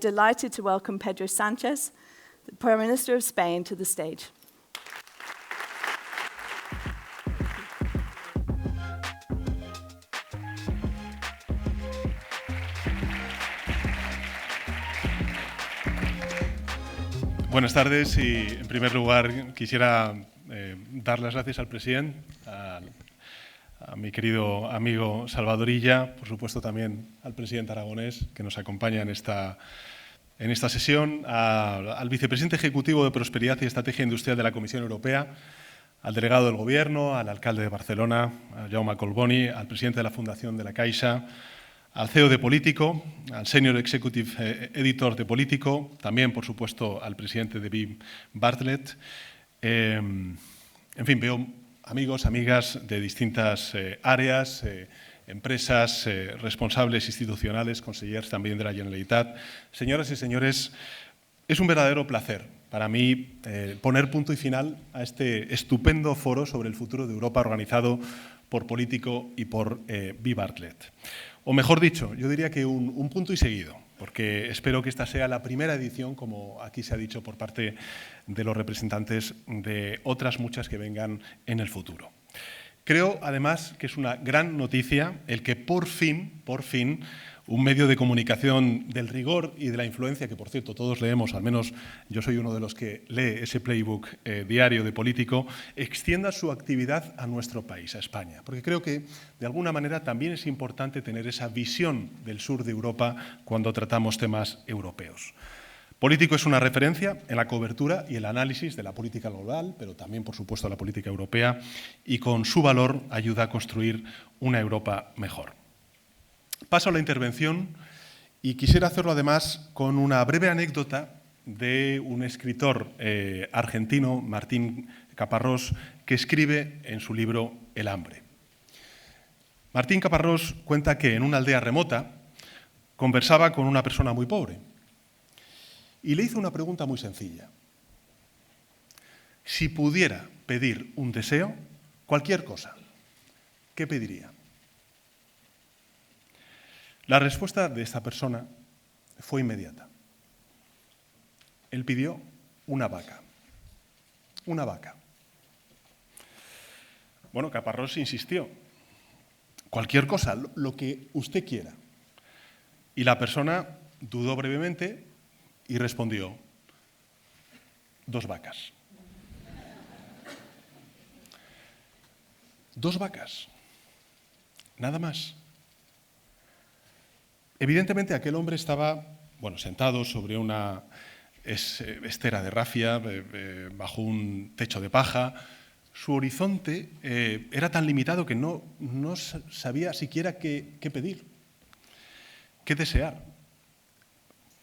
Delighted to welcome Pedro Sánchez, the Prime Minister of Spain, to the stage. Buenas tardes y, en primer lugar, quisiera dar las gracias al presidente, a mi querido amigo Salvador Illa, por supuesto también al presidente aragonés que nos acompaña en esta sesión, al vicepresidente ejecutivo de Prosperidad y Estrategia Industrial de la Comisión Europea, al delegado del Gobierno, al alcalde de Barcelona, a Jaume Collboni, al presidente de la Fundación de la Caixa, al CEO de Político, al Senior Executive Editor de Político, también, por supuesto, al presidente de BIM, Bartlett. En fin, veo amigos, amigas de distintas áreas, empresas, responsables institucionales, consellers también de la Generalitat. Señoras y señores, es un verdadero placer para mí poner punto y final a este estupendo foro sobre el futuro de Europa organizado por Político y por BIM Bartlett. O mejor dicho, yo diría que un punto y seguido, porque espero que esta sea la primera edición, como aquí se ha dicho por parte de los representantes de otras muchas que vengan en el futuro. Creo, además, que es una gran noticia el que por fin, un medio de comunicación del rigor y de la influencia, que por cierto todos leemos, al menos yo soy uno de los que lee ese playbook diario de Político, extienda su actividad a nuestro país, a España. Porque creo que, de alguna manera, también es importante tener esa visión del sur de Europa cuando tratamos temas europeos. Político es una referencia en la cobertura y el análisis de la política global, pero también, por supuesto, la política europea, y con su valor ayuda a construir una Europa mejor. Paso a la intervención y quisiera hacerlo además con una breve anécdota de un escritor argentino, Martín Caparrós, que escribe en su libro El hambre. Martín Caparrós cuenta que en una aldea remota conversaba con una persona muy pobre y le hizo una pregunta muy sencilla. Si pudiera pedir un deseo, cualquier cosa, ¿qué pediría? La respuesta de esta persona fue inmediata. Él pidió una vaca. Una vaca. Bueno, Caparrós insistió. Cualquier cosa, lo que usted quiera. Y la persona dudó brevemente y respondió: 2 vacas. 2 vacas. Nada más. Evidentemente, aquel hombre estaba sentado sobre una estera de rafia, bajo un techo de paja. Su horizonte era tan limitado que no sabía siquiera qué pedir, qué desear.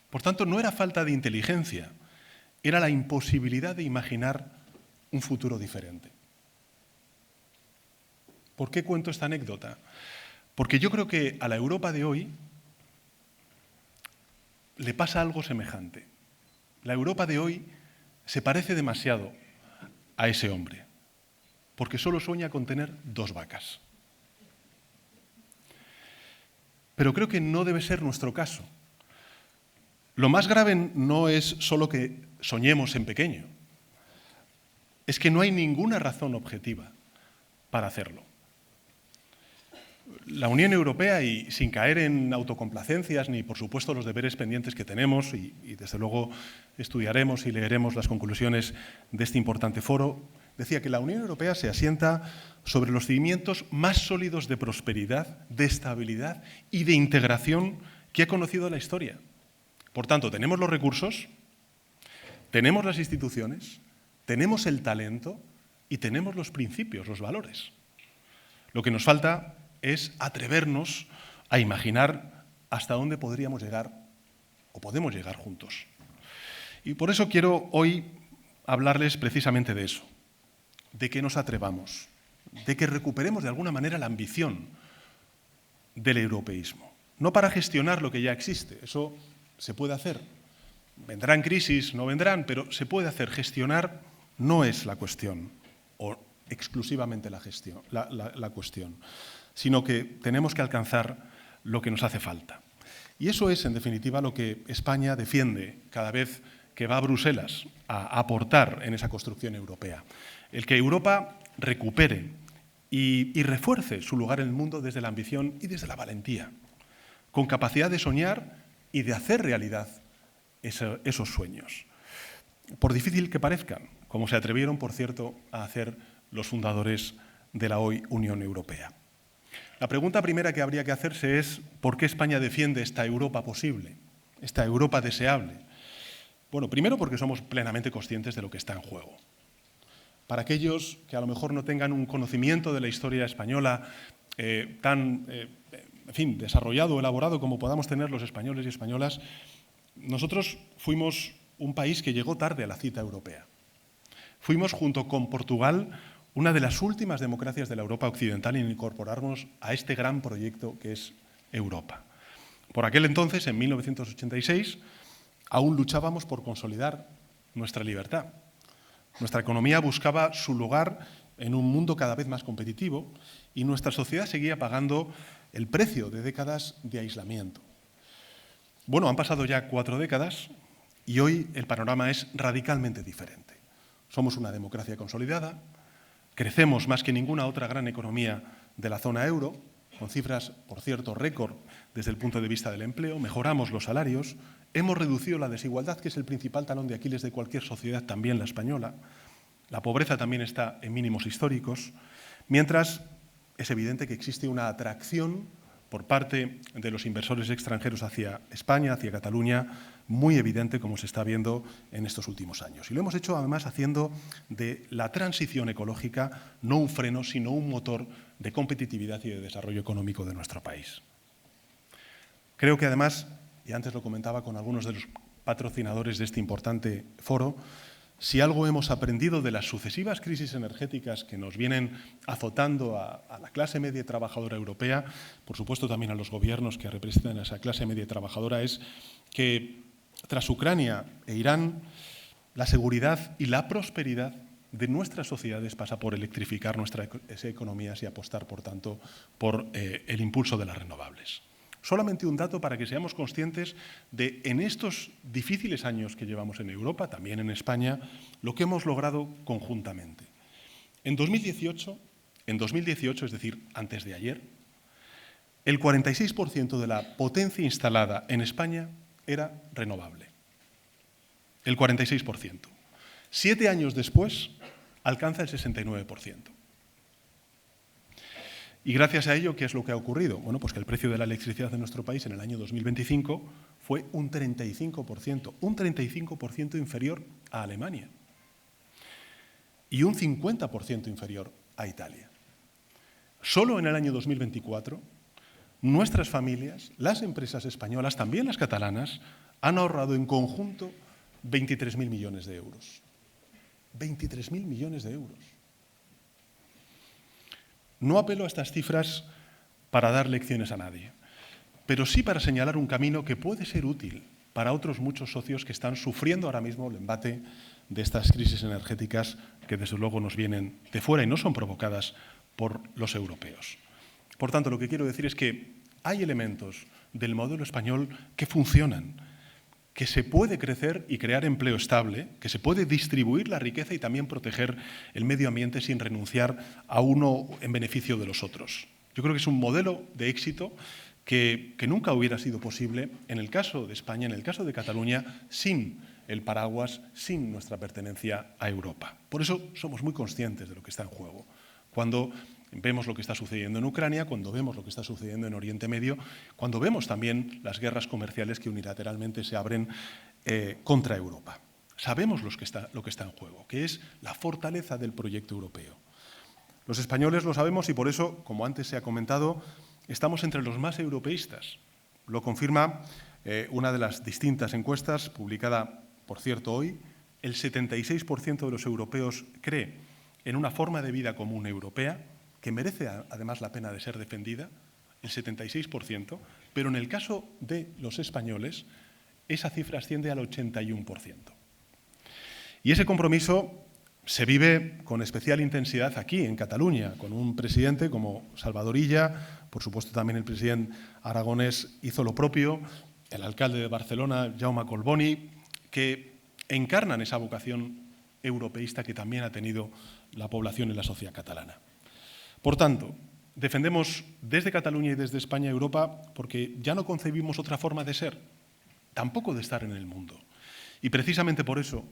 Por tanto, no era falta de inteligencia, era la imposibilidad de imaginar un futuro diferente. ¿Por qué cuento esta anécdota? Porque yo creo que a la Europa de hoy le pasa algo semejante. La Europa de hoy se parece demasiado a ese hombre, porque solo sueña con tener 2 vacas. Pero creo que no debe ser nuestro caso. Lo más grave no es solo que soñemos en pequeño, es que no hay ninguna razón objetiva para hacerlo. La Unión Europea, y sin caer en autocomplacencias ni, por supuesto, los deberes pendientes que tenemos, y desde luego estudiaremos y leeremos las conclusiones de este importante foro, decía que la Unión Europea se asienta sobre los cimientos más sólidos de prosperidad, de estabilidad y de integración que ha conocido la historia. Por tanto, tenemos los recursos, tenemos las instituciones, tenemos el talento y tenemos los principios, los valores. Lo que nos falta es atrevernos a imaginar hasta dónde podríamos llegar o podemos llegar juntos. Y por eso quiero hoy hablarles precisamente de eso, de que nos atrevamos, de que recuperemos de alguna manera la ambición del europeísmo. No para gestionar lo que ya existe, eso se puede hacer. Vendrán crisis, no vendrán, pero se puede hacer. Gestionar no es la cuestión, o exclusivamente la cuestión, sino que tenemos que alcanzar lo que nos hace falta. Y eso es, en definitiva, lo que España defiende cada vez que va a Bruselas a aportar en esa construcción europea. El que Europa recupere y refuerce su lugar en el mundo desde la ambición y desde la valentía, con capacidad de soñar y de hacer realidad esos sueños. Por difícil que parezcan, como se atrevieron, por cierto, a hacer los fundadores de la hoy Unión Europea. La pregunta primera que habría que hacerse es ¿por qué España defiende esta Europa posible, esta Europa deseable? Bueno, primero porque somos plenamente conscientes de lo que está en juego. Para aquellos que a lo mejor no tengan un conocimiento de la historia española tan desarrollado o elaborado como podamos tener los españoles y españolas, nosotros fuimos un país que llegó tarde a la cita europea. Fuimos, junto con Portugal, una de las últimas democracias de la Europa occidental en incorporarnos a este gran proyecto que es Europa. Por aquel entonces, en 1986, aún luchábamos por consolidar nuestra libertad. Nuestra economía buscaba su lugar en un mundo cada vez más competitivo y nuestra sociedad seguía pagando el precio de décadas de aislamiento. Bueno, han pasado ya 4 décadas y hoy el panorama es radicalmente diferente. Somos una democracia consolidada, crecemos más que ninguna otra gran economía de la zona euro, con cifras, por cierto, récord desde el punto de vista del empleo, mejoramos los salarios, hemos reducido la desigualdad, que es el principal talón de Aquiles de cualquier sociedad, también la española, la pobreza también está en mínimos históricos, mientras es evidente que existe una atracción por parte de los inversores extranjeros hacia España, hacia Cataluña, muy evidente como se está viendo en estos últimos años. Y lo hemos hecho además haciendo de la transición ecológica no un freno, sino un motor de competitividad y de desarrollo económico de nuestro país. Creo que además, y antes lo comentaba con algunos de los patrocinadores de este importante foro, si algo hemos aprendido de las sucesivas crisis energéticas que nos vienen azotando a la clase media trabajadora europea, por supuesto también a los gobiernos que representan a esa clase media trabajadora, es que tras Ucrania e Irán, la seguridad y la prosperidad de nuestras sociedades pasa por electrificar nuestras economías y apostar, por tanto, por el impulso de las renovables. Solamente un dato para que seamos conscientes de, en estos difíciles años que llevamos en Europa, también en España, lo que hemos logrado conjuntamente. En 2018, es decir, antes de ayer, el 46% de la potencia instalada en España era renovable. El 46%. 7 años después, alcanza el 69%. Y gracias a ello, ¿qué es lo que ha ocurrido? Bueno, pues que el precio de la electricidad de nuestro país en el año 2025 fue un 35% inferior a Alemania y un 50% inferior a Italia. Solo en el año 2024, nuestras familias, las empresas españolas, también las catalanas, han ahorrado en conjunto 23.000 millones de euros. 23.000 millones de euros. No apelo a estas cifras para dar lecciones a nadie, pero sí para señalar un camino que puede ser útil para otros muchos socios que están sufriendo ahora mismo el embate de estas crisis energéticas que desde luego nos vienen de fuera y no son provocadas por los europeos. Por tanto, lo que quiero decir es que hay elementos del modelo español que funcionan, que se puede crecer y crear empleo estable, que se puede distribuir la riqueza y también proteger el medio ambiente sin renunciar a uno en beneficio de los otros. Yo creo que es un modelo de éxito que nunca hubiera sido posible en el caso de España, en el caso de Cataluña, sin el paraguas, sin nuestra pertenencia a Europa. Por eso somos muy conscientes de lo que está en juego. Cuando vemos lo que está sucediendo en Ucrania, cuando vemos lo que está sucediendo en Oriente Medio, cuando vemos también las guerras comerciales que unilateralmente se abren contra Europa. Sabemos lo que está en juego, que es la fortaleza del proyecto europeo. Los españoles lo sabemos y por eso, como antes se ha comentado, estamos entre los más europeístas. Lo confirma una de las distintas encuestas, publicada, por cierto, hoy. El 76% de los europeos cree en una forma de vida común europea, que merece además la pena de ser defendida, el 76%, pero en el caso de los españoles esa cifra asciende al 81%. Y ese compromiso se vive con especial intensidad aquí, en Cataluña, con un presidente como Salvador Illa, por supuesto también el presidente aragonés hizo lo propio, el alcalde de Barcelona, Jaume Collboni, que encarnan esa vocación europeísta que también ha tenido la población y la sociedad catalana. Por tanto, defendemos desde Cataluña y desde España Europa porque ya no concebimos otra forma de ser, tampoco de estar en el mundo. Y precisamente por eso,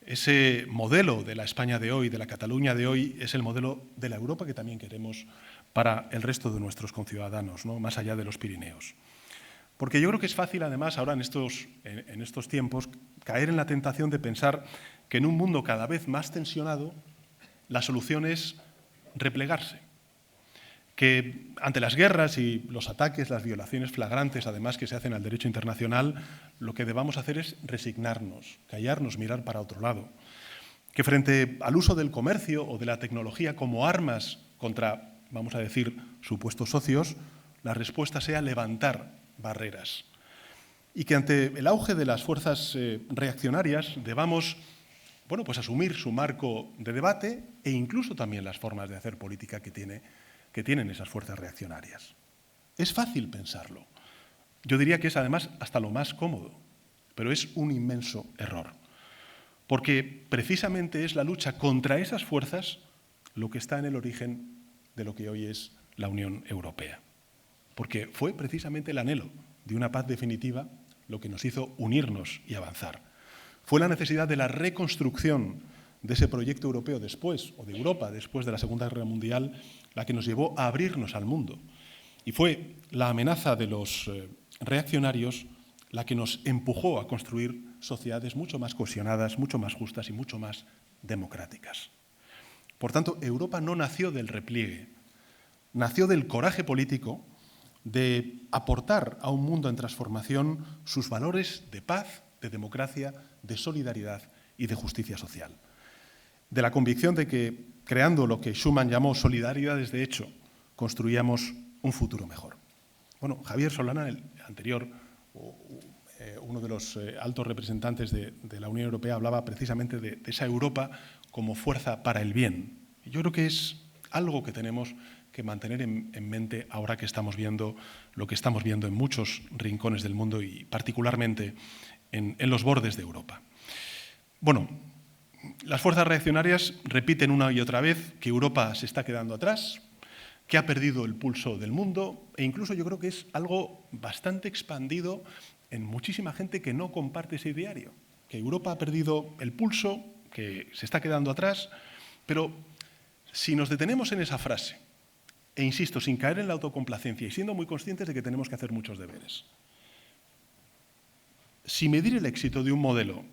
ese modelo de la España de hoy, de la Cataluña de hoy, es el modelo de la Europa que también queremos para el resto de nuestros conciudadanos, ¿no? Más allá de los Pirineos. Porque yo creo que es fácil, además, ahora en estos tiempos, caer en la tentación de pensar que en un mundo cada vez más tensionado, la solución es replegarse. Que ante las guerras y los ataques, las violaciones flagrantes, además, que se hacen al derecho internacional, lo que debamos hacer es resignarnos, callarnos, mirar para otro lado. Que frente al uso del comercio o de la tecnología como armas contra, vamos a decir, supuestos socios, la respuesta sea levantar barreras. Y que ante el auge de las fuerzas reaccionarias debamos, bueno, pues asumir su marco de debate e incluso también las formas de hacer política que tienen esas fuerzas reaccionarias. Es fácil pensarlo. Yo diría que es además hasta lo más cómodo, pero es un inmenso error. Porque precisamente es la lucha contra esas fuerzas lo que está en el origen de lo que hoy es la Unión Europea. Porque fue precisamente el anhelo de una paz definitiva lo que nos hizo unirnos y avanzar. Fue la necesidad de la reconstrucción de ese proyecto europeo después, o de Europa después de la Segunda Guerra Mundial, la que nos llevó a abrirnos al mundo. Y fue la amenaza de los reaccionarios la que nos empujó a construir sociedades mucho más cohesionadas, mucho más justas y mucho más democráticas. Por tanto, Europa no nació del repliegue, nació del coraje político de aportar a un mundo en transformación sus valores de paz, de democracia, de solidaridad y de justicia social. De la convicción de que, creando lo que Schuman llamó solidaridades de hecho, construíamos un futuro mejor. Bueno, Javier Solana, el anterior, uno de los altos representantes de la Unión Europea, hablaba precisamente de esa Europa como fuerza para el bien. Y yo creo que es algo que tenemos que mantener en mente ahora que estamos viendo lo que estamos viendo en muchos rincones del mundo y particularmente en los bordes de Europa. Bueno, las fuerzas reaccionarias repiten una y otra vez que Europa se está quedando atrás, que ha perdido el pulso del mundo e incluso yo creo que es algo bastante expandido en muchísima gente que no comparte ese ideario, que Europa ha perdido el pulso, que se está quedando atrás, pero si nos detenemos en esa frase, e insisto, sin caer en la autocomplacencia y siendo muy conscientes de que tenemos que hacer muchos deberes, si medir el éxito de un modelo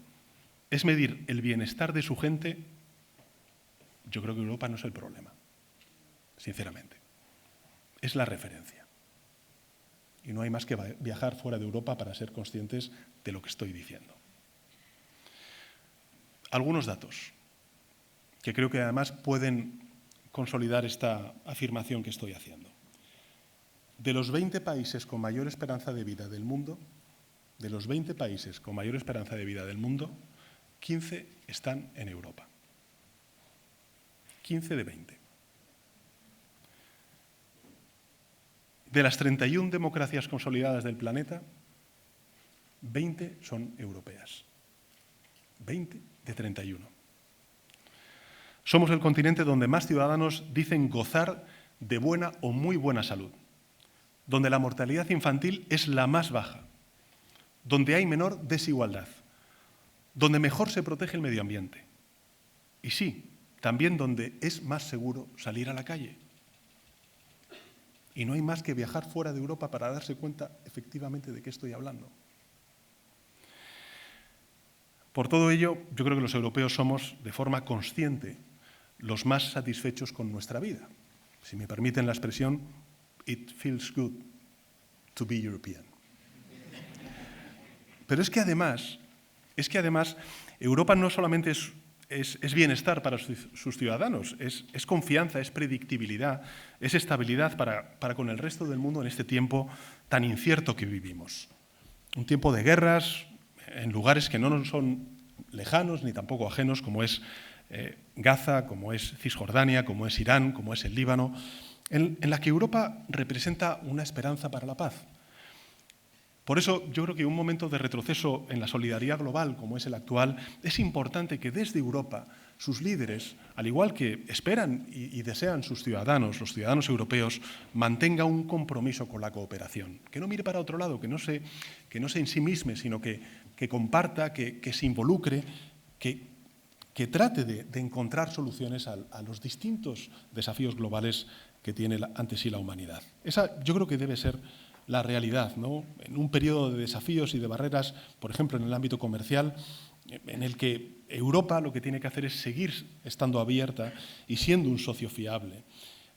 es medir el bienestar de su gente, yo creo que Europa no es el problema, sinceramente. Es la referencia. Y no hay más que viajar fuera de Europa para ser conscientes de lo que estoy diciendo. Algunos datos que creo que además pueden consolidar esta afirmación que estoy haciendo. De los 20 países con mayor esperanza de vida del mundo, 15 están en Europa. 15 de 20. De las 31 democracias consolidadas del planeta, 20 son europeas. 20 de 31. Somos el continente donde más ciudadanos dicen gozar de buena o muy buena salud, donde la mortalidad infantil es la más baja, donde hay menor desigualdad, donde mejor se protege el medio ambiente. Y sí, también donde es más seguro salir a la calle. Y no hay más que viajar fuera de Europa para darse cuenta efectivamente de qué estoy hablando. Por todo ello, yo creo que los europeos somos, de forma consciente, los más satisfechos con nuestra vida. Si me permiten la expresión, it feels good to be European. Pero es que además, Europa no solamente es bienestar para sus ciudadanos, es confianza, es predictibilidad, es estabilidad para con el resto del mundo en este tiempo tan incierto que vivimos. Un tiempo de guerras en lugares que no nos son lejanos ni tampoco ajenos, como es Gaza, como es Cisjordania, como es Irán, como es el Líbano, en la que Europa representa una esperanza para la paz. Por eso yo creo que un momento de retroceso en la solidaridad global como es el actual, es importante que desde Europa sus líderes, al igual que esperan y desean sus ciudadanos, los ciudadanos europeos, mantengan un compromiso con la cooperación. Que no mire para otro lado, que no se ensimisme, sino que comparta, que se involucre, que trate de encontrar soluciones a los distintos desafíos globales que tiene ante sí la humanidad. Esa yo creo que debe ser la realidad, ¿no? En un periodo de desafíos y de barreras, por ejemplo, en el ámbito comercial, en el que Europa lo que tiene que hacer es seguir estando abierta y siendo un socio fiable.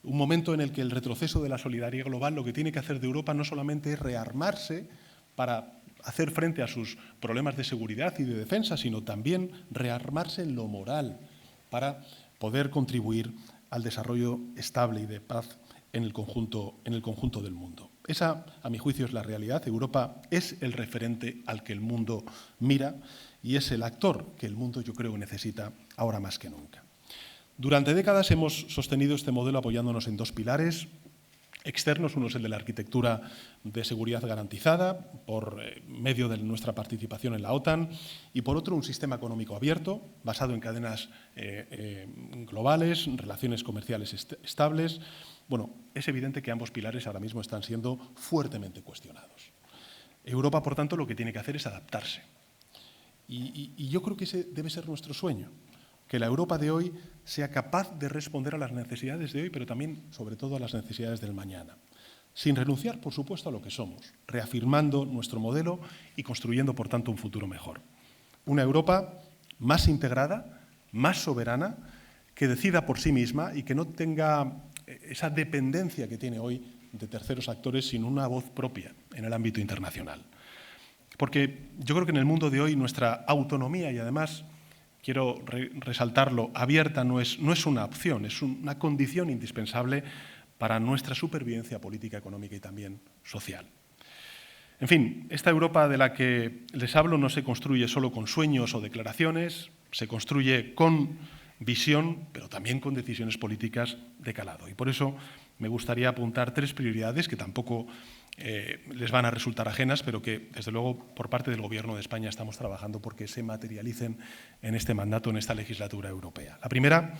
Un momento en el que el retroceso de la solidaridad global lo que tiene que hacer de Europa no solamente es rearmarse para hacer frente a sus problemas de seguridad y de defensa, sino también rearmarse en lo moral para poder contribuir al desarrollo estable y de paz en el conjunto del mundo. Esa, a mi juicio, es la realidad. Europa es el referente al que el mundo mira y es el actor que el mundo, yo creo, necesita ahora más que nunca. Durante décadas hemos sostenido este modelo apoyándonos en dos pilares externos. Uno es el de la arquitectura de seguridad garantizada por medio de nuestra participación en la OTAN y, por otro, un sistema económico abierto basado en cadenas globales, relaciones comerciales estables. Bueno, es evidente que ambos pilares ahora mismo están siendo fuertemente cuestionados. Europa, por tanto, lo que tiene que hacer es adaptarse. Y yo creo que ese debe ser nuestro sueño, que la Europa de hoy sea capaz de responder a las necesidades de hoy, pero también, sobre todo, a las necesidades del mañana, sin renunciar, por supuesto, a lo que somos, reafirmando nuestro modelo y construyendo, por tanto, un futuro mejor. Una Europa más integrada, más soberana, que decida por sí misma y que no tenga esa dependencia que tiene hoy de terceros actores, sino una voz propia en el ámbito internacional. Porque yo creo que en el mundo de hoy nuestra autonomía, y además quiero resaltarlo, abierta no es una opción, es una condición indispensable para nuestra supervivencia política, económica y también social. En fin, esta Europa de la que les hablo no se construye solo con sueños o declaraciones, se construye con visión, pero también con decisiones políticas de calado. Y por eso me gustaría apuntar tres prioridades que tampoco les van a resultar ajenas, pero que, desde luego, por parte del Gobierno de España estamos trabajando porque se materialicen en este mandato, en esta legislatura europea. La primera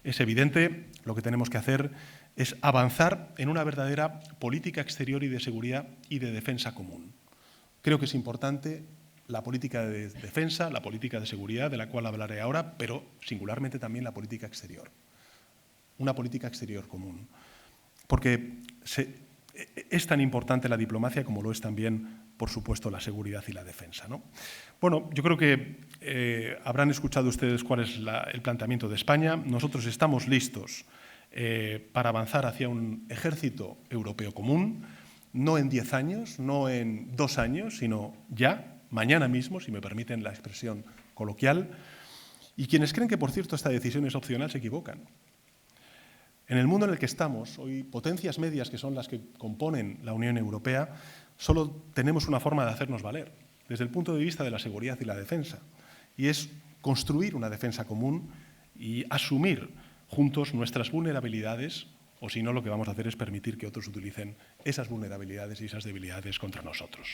es evidente, lo que tenemos que hacer es avanzar en una verdadera política exterior y de seguridad y de defensa común. Creo que es importante la política de defensa, la política de seguridad, de la cual hablaré ahora, pero singularmente también la política exterior. Una política exterior común. Porque es tan importante la diplomacia como lo es también, por supuesto, la seguridad y la defensa, ¿no? Bueno, yo creo que habrán escuchado ustedes cuál es el planteamiento de España. Nosotros estamos listos para avanzar hacia un ejército europeo común, no en 10 años, no en 2 años, sino ya, mañana mismo, si me permiten la expresión coloquial. Y quienes creen que, por cierto, esta decisión es opcional se equivocan. En el mundo en el que estamos, hoy potencias medias que son las que componen la Unión Europea, solo tenemos una forma de hacernos valer, desde el punto de vista de la seguridad y la defensa, y es construir una defensa común y asumir juntos nuestras vulnerabilidades, o si no, lo que vamos a hacer es permitir que otros utilicen esas vulnerabilidades y esas debilidades contra nosotros.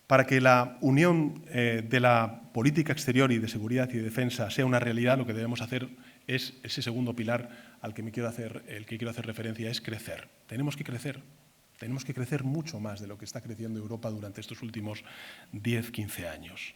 Para que la unión de la política exterior y de seguridad y de defensa sea una realidad, lo que debemos hacer es ese segundo pilar al que quiero hacer referencia, es crecer. Tenemos que crecer mucho más de lo que está creciendo Europa durante estos últimos 10, 15 años.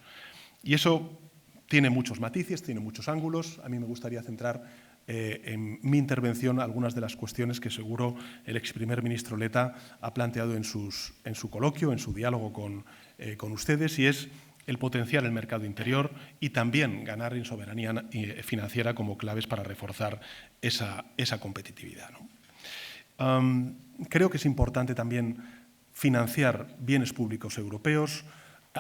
Y eso tiene muchos matices, tiene muchos ángulos. A mí me gustaría centrar en mi intervención algunas de las cuestiones que seguro el ex primer ministro Letta ha planteado en su coloquio, en su diálogo con ustedes, y es el potenciar el mercado interior y también ganar en soberanía financiera como claves para reforzar esa competitividad, ¿no? Creo que es importante también financiar bienes públicos europeos,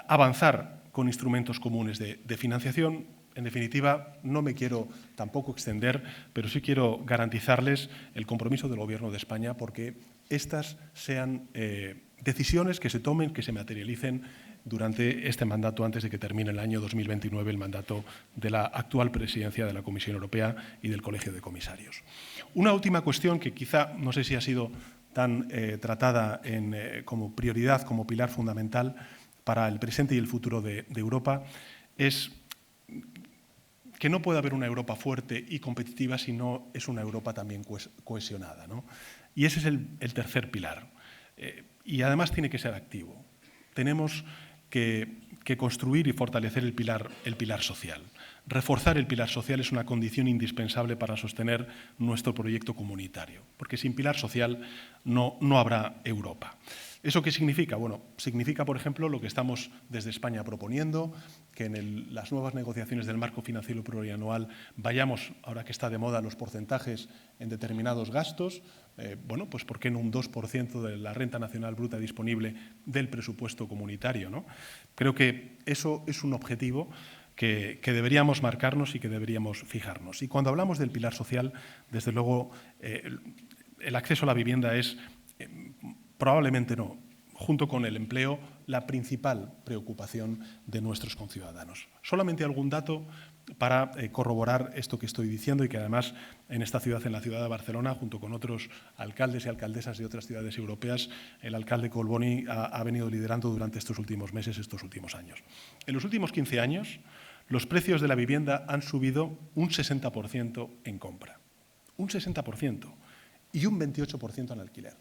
avanzar con instrumentos comunes de financiación. En definitiva, no me quiero tampoco extender, pero sí quiero garantizarles el compromiso del Gobierno de España porque estas sean decisiones que se tomen, que se materialicen durante este mandato, antes de que termine el año 2029, el mandato de la actual presidencia de la Comisión Europea y del Colegio de Comisarios. Una última cuestión que quizá, no sé si ha sido tan tratada como prioridad, como pilar fundamental para el presente y el futuro de Europa, es que no puede haber una Europa fuerte y competitiva si no es una Europa también cohesionada, ¿no? Y ese es el tercer pilar. Y además tiene que ser activo. Tenemos que construir y fortalecer el pilar social. Reforzar el pilar social es una condición indispensable para sostener nuestro proyecto comunitario, porque sin pilar social no habrá Europa. ¿Eso qué significa? Bueno, significa, por ejemplo, lo que estamos desde España proponiendo, que en las nuevas negociaciones del marco financiero plurianual vayamos, ahora que está de moda, los porcentajes en determinados gastos. Bueno, pues ¿por qué no un 2% de la renta nacional bruta disponible del presupuesto comunitario, ¿no? Creo que eso es un objetivo que deberíamos marcarnos y que deberíamos fijarnos. Y cuando hablamos del pilar social, desde luego, el acceso a la vivienda es, probablemente no, junto con el empleo, la principal preocupación de nuestros conciudadanos. Solamente algún dato para corroborar esto que estoy diciendo y que además en esta ciudad, en la ciudad de Barcelona, junto con otros alcaldes y alcaldesas de otras ciudades europeas, el alcalde Colboni ha venido liderando durante estos últimos meses, estos últimos años. En los últimos 15 años, los precios de la vivienda han subido un 60% en compra, un 60%, y un 28% en alquiler.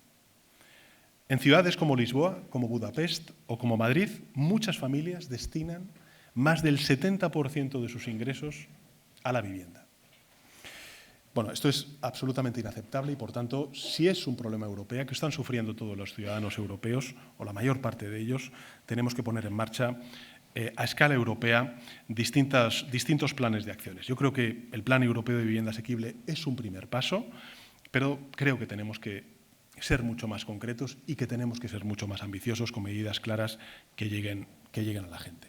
En ciudades como Lisboa, como Budapest o como Madrid, muchas familias destinan más del 70% de sus ingresos a la vivienda. Bueno, esto es absolutamente inaceptable y, por tanto, si es un problema europeo que están sufriendo todos los ciudadanos europeos, o la mayor parte de ellos, tenemos que poner en marcha a escala europea distintos planes de acciones. Yo creo que el Plan Europeo de Vivienda Asequible es un primer paso, pero creo que tenemos que ser mucho más concretos y que tenemos que ser mucho más ambiciosos con medidas claras que lleguen a la gente.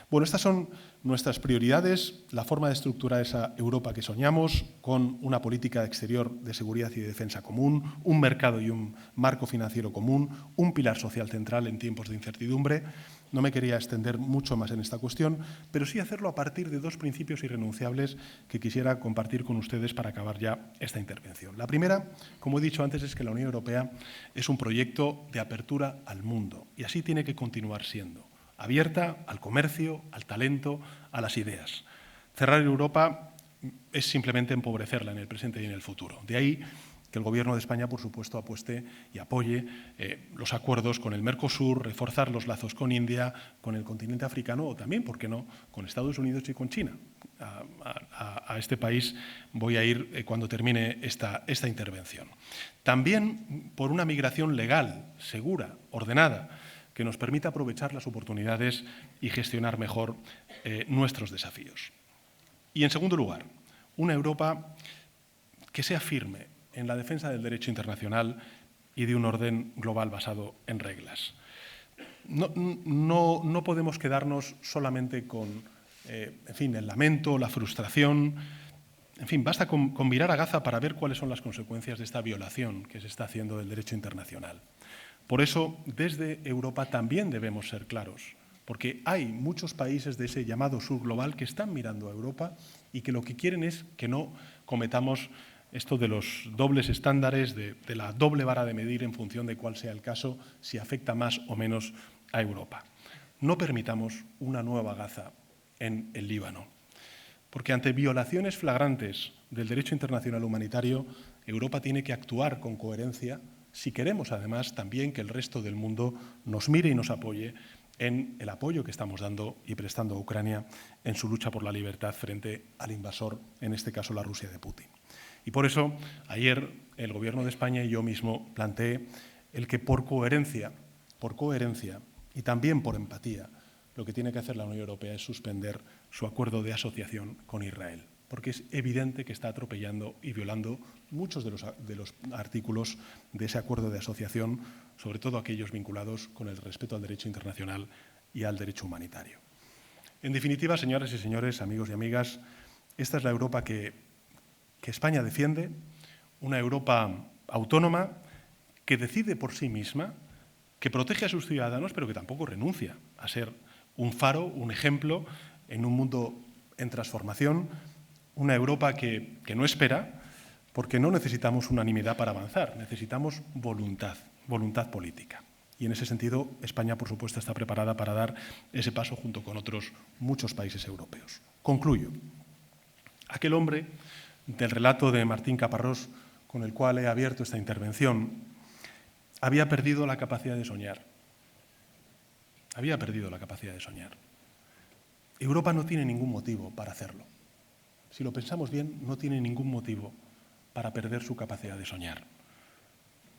Bueno, estas son nuestras prioridades, la forma de estructurar esa Europa que soñamos, con una política exterior de seguridad y de defensa común, un mercado y un marco financiero común, un pilar social central en tiempos de incertidumbre. No me quería extender mucho más en esta cuestión, pero sí hacerlo a partir de dos principios irrenunciables que quisiera compartir con ustedes para acabar ya esta intervención. La primera, como he dicho antes, es que la Unión Europea es un proyecto de apertura al mundo y así tiene que continuar siendo. Abierta al comercio, al talento, a las ideas. Cerrar Europa es simplemente empobrecerla en el presente y en el futuro. De ahí que el Gobierno de España, por supuesto, apueste y apoye los acuerdos con el Mercosur, reforzar los lazos con India, con el continente africano o también, ¿por qué no?, con Estados Unidos y con China. A este país voy a ir cuando termine esta intervención. También por una migración legal, segura, ordenada, que nos permita aprovechar las oportunidades y gestionar mejor nuestros desafíos. Y, en segundo lugar, una Europa que sea firme en la defensa del derecho internacional y de un orden global basado en reglas. No podemos quedarnos solamente con el lamento, la frustración. En fin, basta con mirar a Gaza para ver cuáles son las consecuencias de esta violación que se está haciendo del derecho internacional. Por eso, desde Europa también debemos ser claros, porque hay muchos países de ese llamado sur global que están mirando a Europa y que lo que quieren es que no cometamos esto de los dobles estándares, de la doble vara de medir en función de cuál sea el caso, si afecta más o menos a Europa. No permitamos una nueva Gaza en el Líbano, porque ante violaciones flagrantes del derecho internacional humanitario, Europa tiene que actuar con coherencia si queremos, además, también que el resto del mundo nos mire y nos apoye en el apoyo que estamos dando y prestando a Ucrania en su lucha por la libertad frente al invasor, en este caso la Rusia de Putin. Y por eso, ayer, el Gobierno de España y yo mismo planteé el que por coherencia y también por empatía, lo que tiene que hacer la Unión Europea es suspender su acuerdo de asociación con Israel, porque es evidente que está atropellando y violando muchos de los artículos de ese acuerdo de asociación, sobre todo aquellos vinculados con el respeto al derecho internacional y al derecho humanitario. En definitiva, señoras y señores, amigos y amigas, esta es la Europa que España defiende, una Europa autónoma que decide por sí misma, que protege a sus ciudadanos, pero que tampoco renuncia a ser un faro, un ejemplo en un mundo en transformación, una Europa que no espera, porque no necesitamos unanimidad para avanzar, necesitamos voluntad política. Y en ese sentido, España, por supuesto, está preparada para dar ese paso junto con otros muchos países europeos. Concluyo. Aquel hombre del relato de Martín Caparrós, con el cual he abierto esta intervención, había perdido la capacidad de soñar. Había perdido la capacidad de soñar. Europa no tiene ningún motivo para hacerlo. Si lo pensamos bien, no tiene ningún motivo para perder su capacidad de soñar.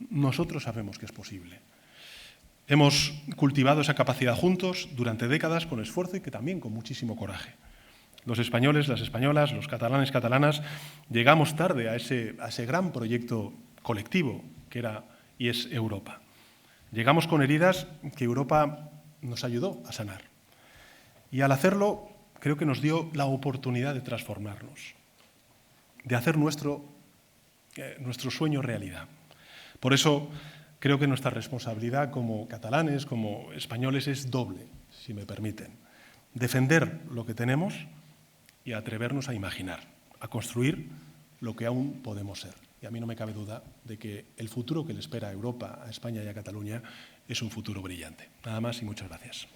Nosotros sabemos que es posible. Hemos cultivado esa capacidad juntos durante décadas con esfuerzo y que también con muchísimo coraje. Los españoles, las españolas, los catalanes, catalanas, llegamos tarde a ese gran proyecto colectivo que era y es Europa. Llegamos con heridas que Europa nos ayudó a sanar. Y al hacerlo, creo que nos dio la oportunidad de transformarnos, de hacer nuestro sueño realidad. Por eso, creo que nuestra responsabilidad como catalanes, como españoles, es doble, si me permiten. Defender lo que tenemos y atrevernos a imaginar, a construir lo que aún podemos ser. Y a mí no me cabe duda de que el futuro que le espera a Europa, a España y a Cataluña es un futuro brillante. Nada más y muchas gracias.